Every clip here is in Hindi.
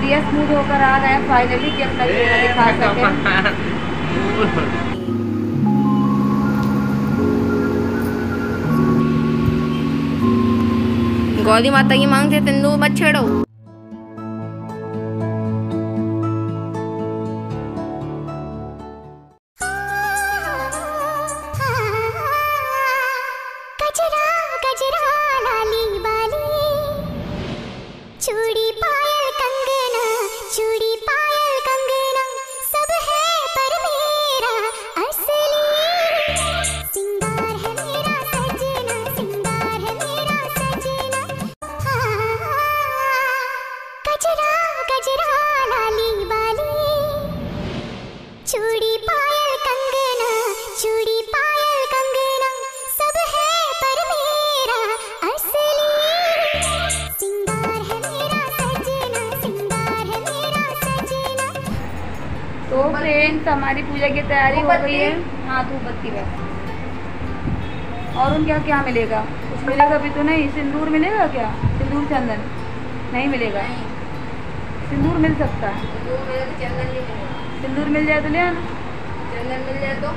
दिया स्मूथ होकर आ गए फाइनली कि अपना चेहरा दिखा सके। गौरी माता की मांग से सिंदूर मत छेड़ो। गजरा गजरा लाली बाली, चूड़ी पायल कंगना, चूड़ी पायल कंगना, सब है पर मेरा असली सिंगार है मेरा सजना, सिंगार है मेरा सजना। गजरा गजरा लाली बाली, चूड़ी पायल कंगना, चूड़ी पायल कंगना, सब है पर मेरा असली सिंगार है मेरा सजना, सिंगार है मेरा सजना। तो फ्रेंड्स हमारी पूजा की तैयारी हो गई है। हाँ धूप बत्ती बस। और उनका क्या मिलेगा? कुछ मिलेगा भी तो नहीं। सिंदूर मिलेगा क्या? सिंदूर चंदन नहीं मिलेगा। सिंदूर मिल सकता है। सिंदूर मिल जाए तो ले आना। चंदन मिल जाए तो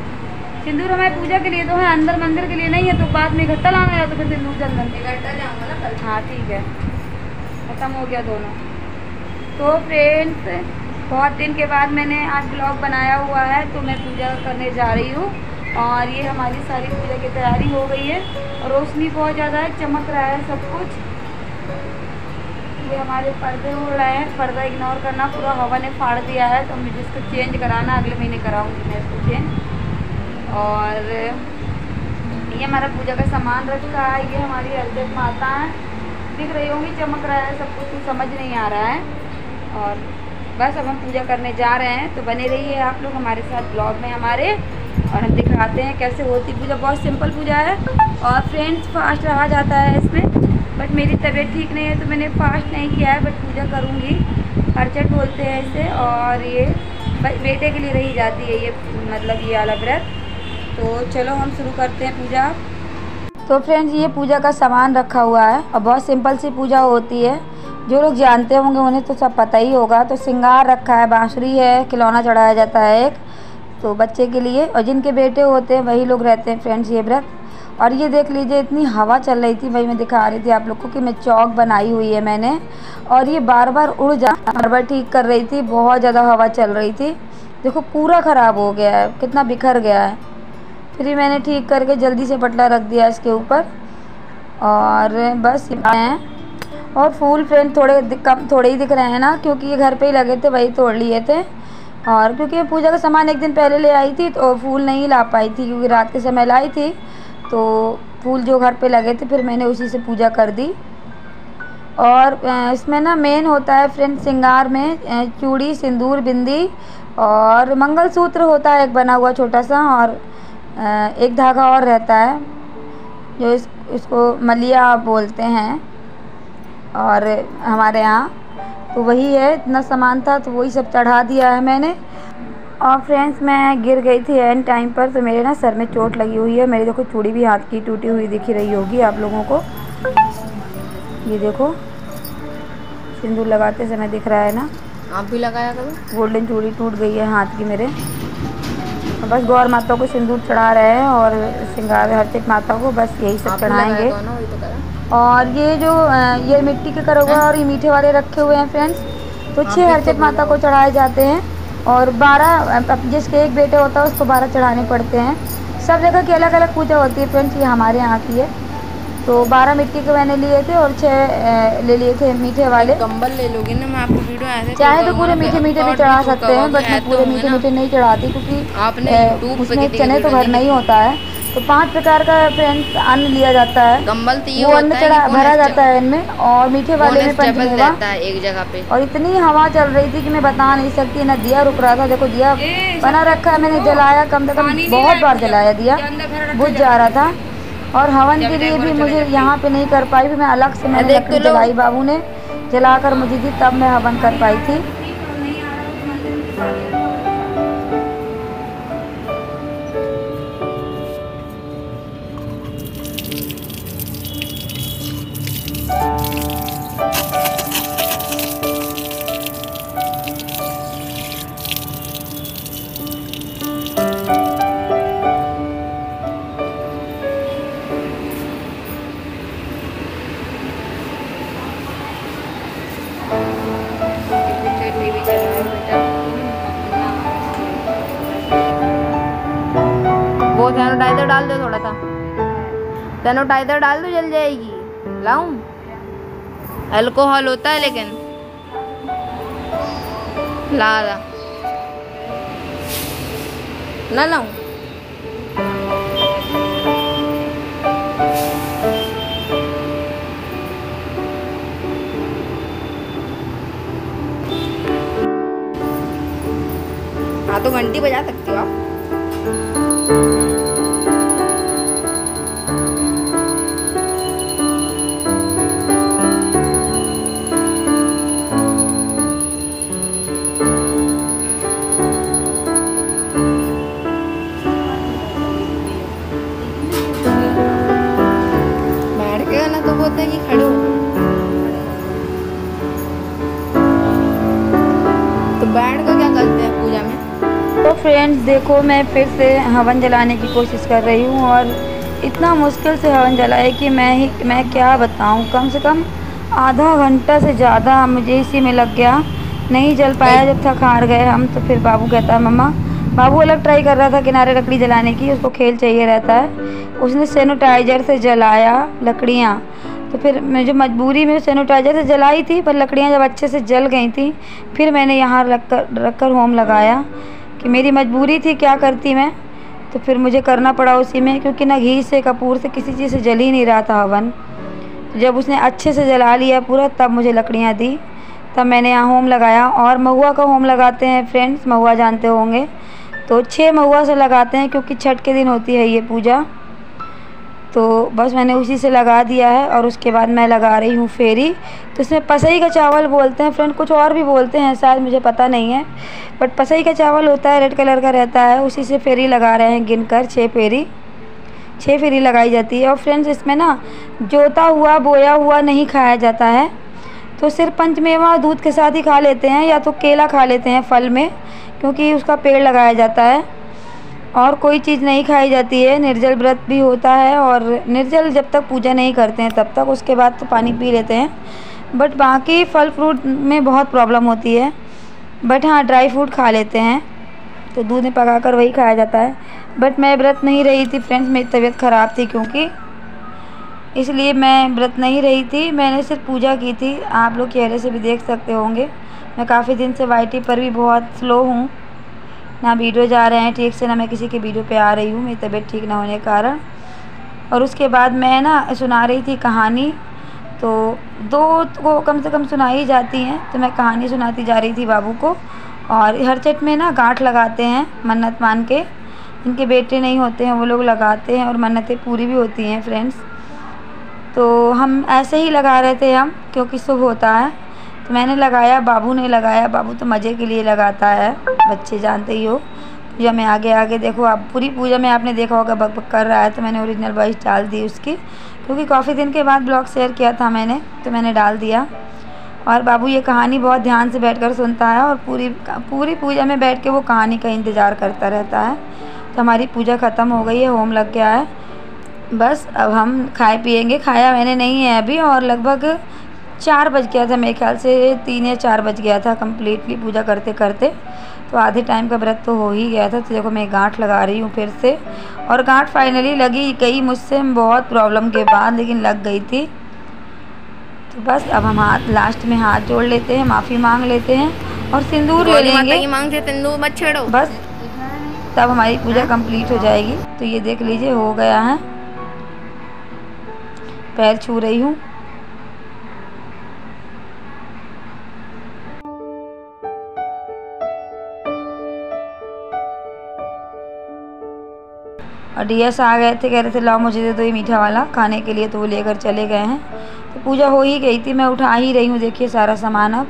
सिंदूर हमारी पूजा के लिए तो है, अंदर मंदिर के लिए नहीं है, तो बाद में इकट्ठा लाना है तो फिर सिंदूर चंदन इकट्ठा ले आऊंगा ना कल। हाँ ठीक है, खत्म हो गया दोनों। तो फ्रेंड्स बहुत दिन के बाद मैंने आज ब्लॉग बनाया हुआ है, तो मैं पूजा करने जा रही हूँ। और ये हमारी सारी पूजा की तैयारी हो गई है। और रोशनी बहुत ज़्यादा है, चमक रहा है सब कुछ। ये हमारे पर्दे उड़ रहे हैं, पर्दा इग्नोर करना, पूरा हवा ने फाड़ दिया है, तो मुझे इसको चेंज कराना, अगले महीने कराऊंगी मैं इसको चेंज। और ये हमारा पूजा का सामान रखा है, ये हमारी अर्जत माता है, दिख रही होंगी, चमक रहा है सब कुछ, समझ नहीं आ रहा है। और बस अब हम पूजा करने जा रहे हैं, तो बने रहिए आप लोग हमारे साथ ब्लॉग में हमारे, और हम दिखाते हैं कैसे होती पूजा। बहुत सिंपल पूजा है और फ्रेंड्स फास्ट रहा जाता है इसमें, बट मेरी तबीयत ठीक नहीं है तो मैंने फास्ट नहीं किया है, बट पूजा करूँगी। हरचट बोलते हैं इसे, और ये बेटे के लिए रही जाती है ये, मतलब ये वाला व्रत। तो चलो हम शुरू करते हैं पूजा। तो फ्रेंड्स ये पूजा का सामान रखा हुआ है और बहुत सिंपल सी पूजा होती है, जो लोग जानते होंगे उन्हें तो सब पता ही होगा। तो श्रृंगार रखा है, बांसुरी है, खिलौना चढ़ाया जाता है एक, तो बच्चे के लिए, और जिनके बेटे होते हैं वही लोग रहते हैं फ्रेंड्स ये व्रत। और ये देख लीजिए इतनी हवा चल रही थी, वही मैं दिखा रही थी आप लोग को कि मैं चौक बनाई हुई है मैंने, और ये बार बार उड़ जा, बार बार ठीक कर रही थी, बहुत ज़्यादा हवा चल रही थी। देखो पूरा ख़राब हो गया है, कितना बिखर गया है। फिर मैंने ठीक करके जल्दी से पटला रख दिया इसके ऊपर, और बस हैं। और फूल फ्रेंड थोड़े ही दिख रहे हैं ना, क्योंकि ये घर पे ही लगे थे, वही तोड़ लिए थे। और क्योंकि पूजा का सामान एक दिन पहले ले आई थी, तो फूल नहीं ला पाई थी, क्योंकि रात के समय लाई थी, तो फूल जो घर पे लगे थे फिर मैंने उसी से पूजा कर दी। और इसमें ना मेन होता है फ्रेंड श्रृंगार में चूड़ी, सिंदूर, बिंदी और मंगलसूत्र होता है एक बना हुआ छोटा सा, और एक धागा और रहता है जो इसको मलिया बोलते हैं और हमारे यहाँ, तो वही है। इतना सामान था तो वही सब चढ़ा दिया है मैंने। और फ्रेंड्स मैं गिर गई थी एंड टाइम पर, तो मेरे ना सर में चोट लगी हुई है। मेरी देखो चूड़ी भी हाथ की टूटी हुई दिख रही होगी आप लोगों को, ये देखो सिंदूर लगाते समय दिख रहा है ना। आप भी लगाया करो। गोल्डन चूड़ी टूट गई है हाथ की मेरे। और बस गौर माता को सिंदूर चढ़ा रहे हैं और श्रृंगार हरचट माता को, बस यही सब चढ़ाएंगे। और ये जो ये मिट्टी के करा हुआ और ये मीठे वाले रखे हुए हैं फ्रेंड्स, तो 6 हरचट माता को चढ़ाए जाते हैं, और 12 जिसके एक बेटे होता है उसको 12 चढ़ाने पड़ते हैं। सब जगह की अलग अलग पूजा होती है फ्रेंड्स, ये हमारे यहाँ की है। तो 12 मिट्टी के मैंने लिए थे और 6 ले लिए थे मीठे वाले। कंबल ले लोगे ना, मैं आपको वीडियो आया चाहे तो पूरे मीठे मीठे भी चढ़ा सकते हैं, बट मैं पूरे मीठे मीठे नहीं चढ़ाती, क्योंकि उसमें चने तो भर नहीं होता है। तो 5 प्रकार का फ्रेंड्स अन्न लिया जाता है, वो अन्न भरा जाता है इनमें, और मीठे वाले में पंचमेवा एक जगह पे। और इतनी हवा चल रही थी कि मैं बता नहीं सकती, ना दिया रुक रहा था। देखो दिया बना रखा है मैंने, जलाया कम से कम बहुत बार जलाया, दिया बुझ जा रहा था। और हवन के लिए भी मुझे यहाँ पे नहीं कर पाई, भी मैं अलग से मैंने लकड़ी जलाई, बाबू ने जलाकर मुझे दी, तब मैं हवन कर पाई थी। सैनिटाइजर डाल दो थोड़ा सा, सैनिटाइजर डाल दो, जल जाएगी। लाऊं? अल्कोहल होता है लेकिन। ला ना लाऊं? हाँ तो घंटी बजा सकते हो आप। बैठ के ना तो बोलते हैं कि खड़े हो, तो बैठ कर क्या करते हैं पूजा में? तो फ्रेंड्स देखो, मैं फिर से हवन जलाने की कोशिश कर रही हूँ और इतना मुश्किल से हवन जलाए कि मैं क्या बताऊँ। कम से कम आधा घंटा से ज़्यादा मुझे इसी में लग गया, नहीं जल पाया। जब थक हार गए हम तो फिर बाबू कहता है मम्मा, बाबू अलग ट्राई कर रहा था किनारे लकड़ी जलाने की, उसको खेल चाहिए रहता है। उसने सैनिटाइजर से जलाया लकड़ियाँ, तो फिर मुझे मजबूरी में सैनिटाइजर से जलाई थी, पर लकड़ियाँ जब अच्छे से जल गई थी फिर मैंने यहाँ रख कर होम लगाया कि मेरी मजबूरी थी, क्या करती मैं। तो फिर मुझे करना पड़ा उसी में, क्योंकि ना घी से कपूर से किसी चीज़ से जल ही नहीं रहा था हवन। जब उसने अच्छे से जला लिया पूरा, तब मुझे लकड़ियाँ दी, तब मैंने यहाँ होम लगाया। और महुआ का होम लगाते हैं फ्रेंड्स, महुआ जानते होंगे, तो 6 महुआ से लगाते हैं क्योंकि छठ के दिन होती है ये पूजा। तो बस मैंने उसी से लगा दिया है और उसके बाद मैं लगा रही हूँ फेरी। तो इसमें पसई का चावल बोलते हैं फ्रेंड, कुछ और भी बोलते हैं शायद, मुझे पता नहीं है, बट पसई का चावल होता है, रेड कलर का रहता है, उसी से फेरी लगा रहे हैं गिनकर 6 फेरी लगाई जाती है। और फ्रेंड्स इसमें ना जोता हुआ बोया हुआ नहीं खाया जाता है, तो सिर्फ पंचमेवा दूध के साथ ही खा लेते हैं, या तो केला खा लेते हैं फल में, क्योंकि उसका पेड़ लगाया जाता है। और कोई चीज़ नहीं खाई जाती है। निर्जल व्रत भी होता है, और निर्जल जब तक पूजा नहीं करते हैं तब तक, उसके बाद तो पानी पी लेते हैं। बट बाकी फल फ्रूट में बहुत प्रॉब्लम होती है। बट हाँ, ड्राई फ्रूट खा लेते हैं, तो दूध में पका कर वही खाया जाता है। बट मैं व्रत नहीं रही थी फ्रेंड्स, मेरी तबीयत ख़राब थी क्योंकि, इसलिए मैं व्रत नहीं रही थी, मैंने सिर्फ पूजा की थी। आप लोग चेहरे से भी देख सकते होंगे, मैं काफ़ी दिन से वाईटी पर भी बहुत स्लो हूँ, ना वीडियो जा रहे हैं ठीक से, ना मैं किसी के वीडियो पे आ रही हूँ, मेरी तबीयत ठीक ना होने के कारण। और उसके बाद मैं ना सुना रही थी कहानी, तो 2 को कम से कम सुनाई जाती हैं, तो मैं कहानी सुनाती जा रही थी बाबू को। और हर चट में ना गांठ लगाते हैं मन्नत मान के, जिनके बेटे नहीं होते हैं वो लोग लगाते हैं, और मन्नतें पूरी भी होती हैं फ्रेंड्स। तो हम ऐसे ही लगा रहे थे हम, क्योंकि शुभ होता है, तो मैंने लगाया, बाबू ने लगाया। बाबू तो मज़े के लिए लगाता है, बच्चे जानते ही हो। पूजा में आगे आगे देखो आप, पूरी पूजा में आपने देखा होगा बक बक कर रहा है, तो मैंने ओरिजिनल वॉइस डाल दी उसकी, क्योंकि काफ़ी दिन के बाद ब्लॉग शेयर किया था मैंने, तो मैंने डाल दिया। और बाबू ये कहानी बहुत ध्यान से बैठकर सुनता है, और पूरी पूजा में बैठ के वो कहानी का इंतज़ार करता रहता है। तो हमारी पूजा ख़त्म हो गई है, होम लग गया है, बस अब हम खाए पिएंगे। खाया मैंने नहीं है अभी, और लगभग 4 बज गया था, मेरे ख्याल से 3 या 4 बज गया था कम्प्लीटली पूजा करते करते, तो आधे टाइम का व्रत तो हो ही गया था। तो देखो मैं गांठ लगा रही हूँ फिर से, और गांठ फाइनली लगी गई मुझसे बहुत प्रॉब्लम के बाद, लेकिन लग गई थी। तो बस अब हम लास्ट में हाथ जोड़ लेते हैं, माफ़ी मांग लेते हैं, और सिंदूर ले लेंगे, मांगते सिंदूर मत छेड़ो बस, तब हमारी पूजा कंप्लीट हो जाएगी। तो ये देख लीजिए हो गया है, पैर छू रही हूँ। और डीएस आ गए थे, कह रहे थे लाओ मुझे दे दो ये मीठा वाला खाने के लिए, तो वो लेकर चले गए हैं। तो पूजा हो ही गई थी, मैं उठा ही रही हूँ, देखिए सारा सामान। अब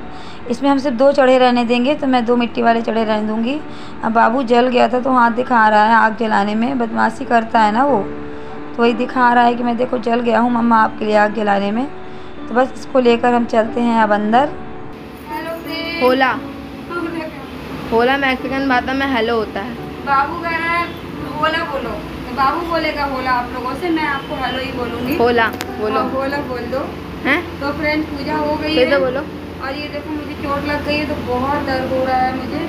इसमें हम सिर्फ 2 चढ़े रहने देंगे, तो मैं 2 मिट्टी वाले चढ़े रहने दूँगी। अब बाबू जल गया था तो हाथ दिखा रहा है आग जलाने में, बदमाशी करता है ना वो, तो वही दिखा रहा है कि मैं देखो जल गया हूँ मम्मा आपके लिए आग जलाने में। तो बस इसको लेकर हम चलते हैं अब अंदर। होला होला मैक्सिकन भाषा में हेलो होता है। बाबू कह रहा है होला बोलो, तो बाबू बोलेगा होला आप लोगों से, मैं आपको हेलो ही बोलूँगी। होला बोलो, होला बोल दो हैं। तो फ्रेंड पूजा हो गई है, बोलो। और ये देखो मुझे चोट लग गई है, तो बहुत दर्द हो रहा है मुझे।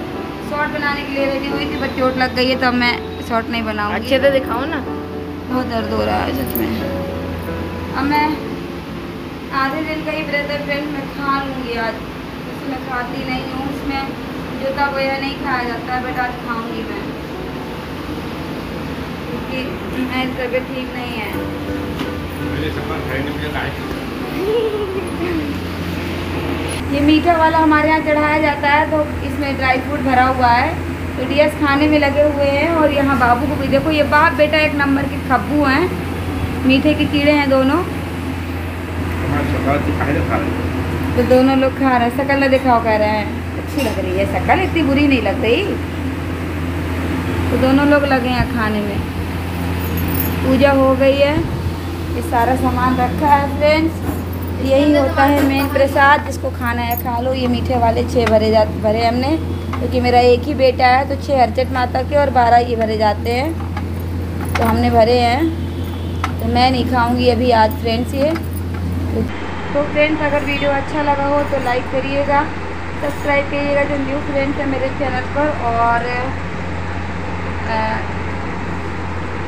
शॉर्ट बनाने के लिए रेडी हुई थी, बट चोट लग गई है, तब मैं शॉर्ट नहीं बनाऊंगी। अच्छे से दिखाओ ना। बहुत दर्द हो रहा है सच में। अब मैं आधे दिन का ही व्रत है फ्रेंड, मैं खा लूँगी आज। वैसे मैं खाती नहीं हूँ, उसमें जो तब वह नहीं खाया जाता है, बट आज खाऊंगी मैं, क्योंकि मेरी तबीयत ठीक नहीं है। ये मीठा वाला हमारे यहाँ चढ़ाया जाता है, तो इसमें ड्राई फ्रूट भरा हुआ है, तो डीएस खाने में लगे हुए हैं। और यहाँ बाबू को भी देखो, ये बाप बेटा एक नंबर के खब्बू हैं, मीठे के कीड़े हैं दोनों। तो दोनों लोग खा रहे हैं। शकल न दिखाओ कह रहे हैं, अच्छी लग रही है शकल, इतनी बुरी नहीं लग रही। तो दोनों लोग लगे हैं खाने में। पूजा हो गई है, ये सारा सामान रखा है फ्रेंड्स। यही होता है मेन प्रसाद, जिसको खाना है खा लो। ये मीठे वाले 6 भरे हमने, क्योंकि मेरा एक ही बेटा है, तो 6 हरचट माता के और 12 ये भरे जाते हैं, तो हमने भरे हैं। तो मैं नहीं खाऊंगी अभी आज फ्रेंड्स ये। तो फ्रेंड्स अगर वीडियो अच्छा लगा हो तो लाइक करिएगा, सब्सक्राइब करिएगा जो न्यू फ्रेंड्स है मेरे चैनल पर, और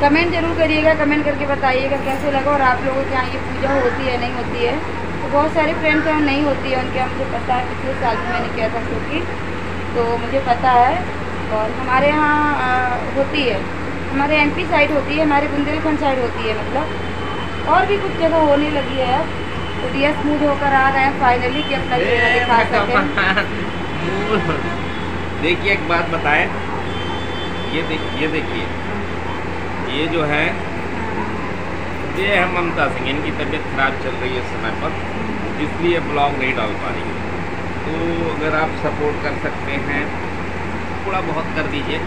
कमेंट जरूर करिएगा, कमेंट करके बताइएगा कैसे लगा, और आप लोगों के यहाँ ये पूजा होती है नहीं होती है। तो बहुत सारे फ्रेंड्स हैं नहीं होती है उनके यहाँ, मुझे पता है, पिछले साल भी मैंने किया था क्योंकि, तो मुझे पता है। और हमारे यहाँ होती है, हमारे MP साइड होती है, हमारे बुंदेलखंड साइड होती है, मतलब और भी कुछ जगह होने लगी है अब। तो डीएस मूड होकर आ गए हैं फाइनली कि अपना चेहरा दिखा सकें। देखिए एक बात बताएं, ये देखिए ये जो है, ये है ममता सिंह, इनकी तबीयत खराब चल रही है समय पर, इसलिए ब्लॉग नहीं डाल पा रही है। तो अगर आप सपोर्ट कर सकते हैं थोड़ा बहुत कर दीजिए,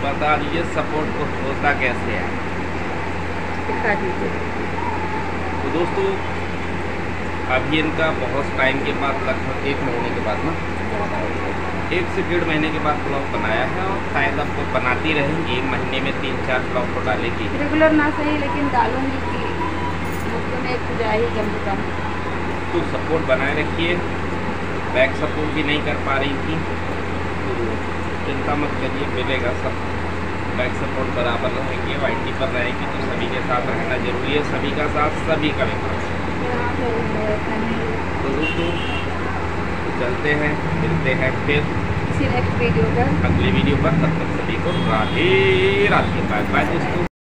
बता दीजिए सपोर्ट को होता कैसे है, दिखा दीजिए। तो दोस्तों अभी इनका बहुत टाइम के बाद, लगभग 1 महीने के बाद ना, 1 से 1.5 महीने के बाद ब्लॉग बनाया है, और शायद अब तो बनाती रहेंगी, महीने में 3-4 ब्लॉग तो डालेगी। रेगुलर ना सही लेकिन डालूंगी कि मुझको में एक जाए ही कम से कम। तो सपोर्ट बनाए रखिए, बैक सपोर्ट भी नहीं कर पा रही थी, तो चिंता मत करिए, मिलेगा सब। बैक सपोर्ट बराबर रहेंगे, YT पर रहेंगे, तो सभी के साथ रहना जरूरी है, सभी का साथ सभी का विकास। तो दोस्तों चलते हैं, मिलते हैं फिर किसी नेक्स्ट वीडियो पर, अगली वीडियो पर। तब तक सभी को राधे राधे, बाय बाय दोस्तों।